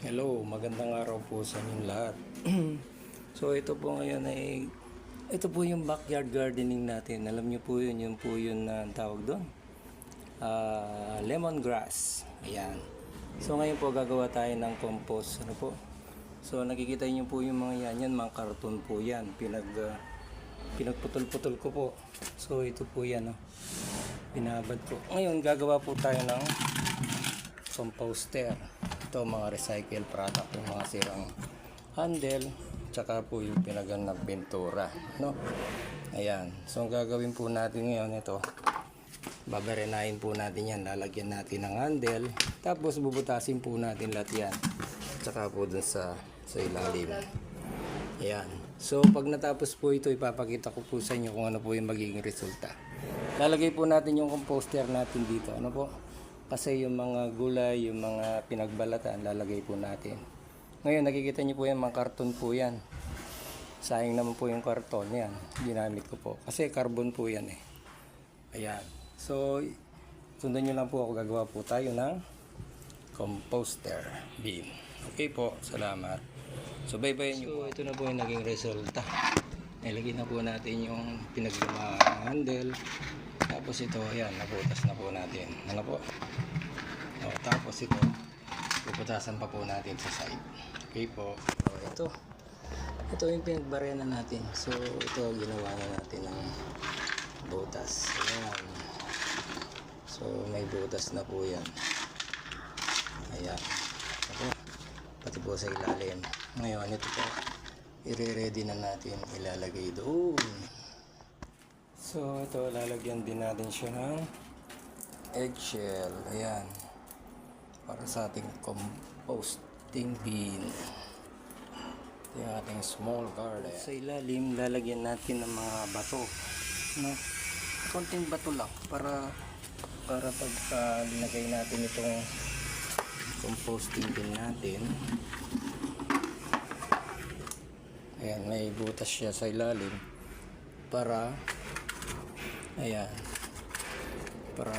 Hello, magandang araw po sa inyong lahat. So ito po ngayon ay ito po yung backyard gardening natin. Alam niyo po yun po yun na tawag doon. Lemongrass. Ayan. So ngayon po gagawa tayo ng compost. Ano po? So nakikita niyo po yung mga yan mga karton po yan. Pinagputol-putol ko po. So ito po yan. Binabad ko. Ngayon gagawa po tayo ng composter. Ito mga recycle product, yung mga sirang handle, tsaka po yung pinagan na pintura, no? Ayan. So ang gagawin po natin ngayon ito, babarenahin po natin yan, lalagyan natin ng handle, tapos bubutasin po natin lahat yan, tsaka po dun sa ilalim. Ayan. So pag natapos po ito, ipapakita ko po sa inyo kung ano po yung magiging resulta. Lalagay po natin yung composter natin dito, ano po? Kasi yung mga gulay, yung mga pinagbalatan, lalagay po natin. Ngayon, nakikita niyo po yan, mga karton po yan. Sayang naman po yung karton yan. Ginamit ko po. Kasi carbon po yan eh. Ayan. So, sundan nyo lang po ako. Gagawa po tayo ng composter bin. Okay po. Salamat. So, bye-bye nyo. So, ito na po yung naging resulta. Nilagay na po natin yung pinagluma handle. Tapos ito, ayan, nabutas na po natin. Ano po? O, tapos ito, puputasan pa po natin sa side. Okay po. O, ito yung pinagbarena natin. So, ito, ginawa na natin ng butas. Ayan. So, may butas na po yan. Ayan. Ako, pati po sa ilalim. Ngayon, ito po, i-ready na natin. Ilalagay doon. So, ito, lalagyan din natin siya ng eggshell. Ayan. Para sa ating composting bin. Ito yung ating small garden. Sa ilalim, lalagyan natin ng mga bato. No? Konting bato lang. Para pagka linagay natin itong composting bin natin. Ayan, may butas siya sa ilalim. Para ayan, para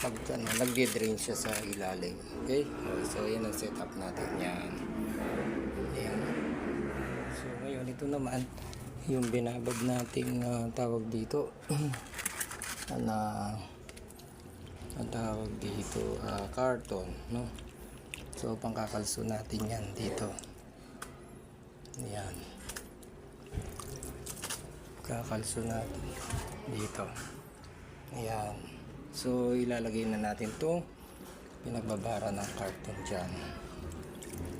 pag nagde-drain siya sa ilalim. Okay, so yan ang setup natin yan. Ayan. So ngayon ito naman yung binabad nating tawag dito ang tawag dito carton, no? So pangkakalso natin yan dito. Ayan, kakalso natin dito. Ayan. So ilalagay na natin to pinagbabara ng carton dyan,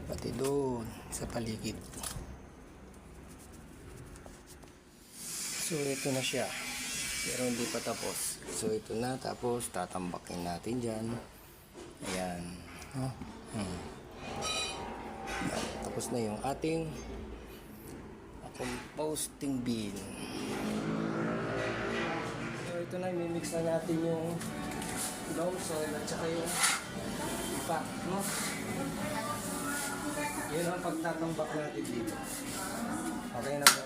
pati doon sa paligid. So ito na siya, pero hindi pa tapos. So ito na, tapos tatambakin natin dyan. Ayan. Tapos na yung ating composting bin. Ito na, imimix na natin yung loam soil at saka yung ipa, no? Yun ang pagtatambak natin dito. Okay na ba?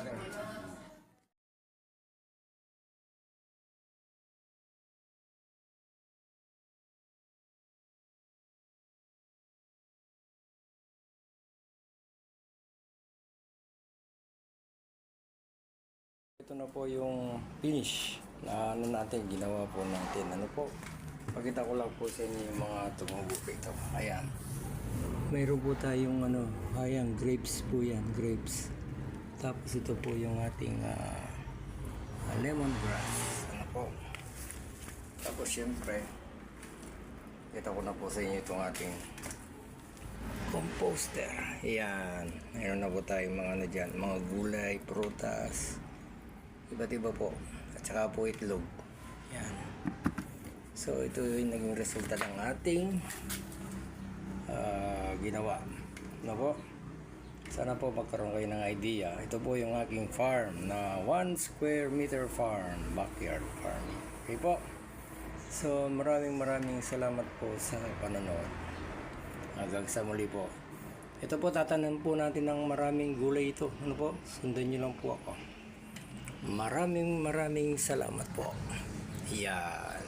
Ito na po yung finish na natin, ginawa po natin. Ano po? Pakita ko lang po sa inyo yung mga tumubo ito. Ayan. Mayroon po tayong ayan, grapes po yan, grapes. Tapos ito po yung ating lemongrass. Ano po? Tapos syempre, kita ko na po sa inyo itong ating composter. Ayan. Mayroon na po tayong mga dyan, mga gulay, prutas, iba't iba po. At saka po itlog. Yan. So ito yung naging resulta ng ating ginawa. Ano po? Sana po magkaroon kayo ng idea. Ito po yung aking farm na 1 square meter farm, backyard farming. Okay po? So maraming salamat po sa panonood. Hanggang sa muli po. Ito po, tatanim po natin ng maraming gulay ito. Ano po? Sundan nyo lang po ako. Maraming salamat po. Yan.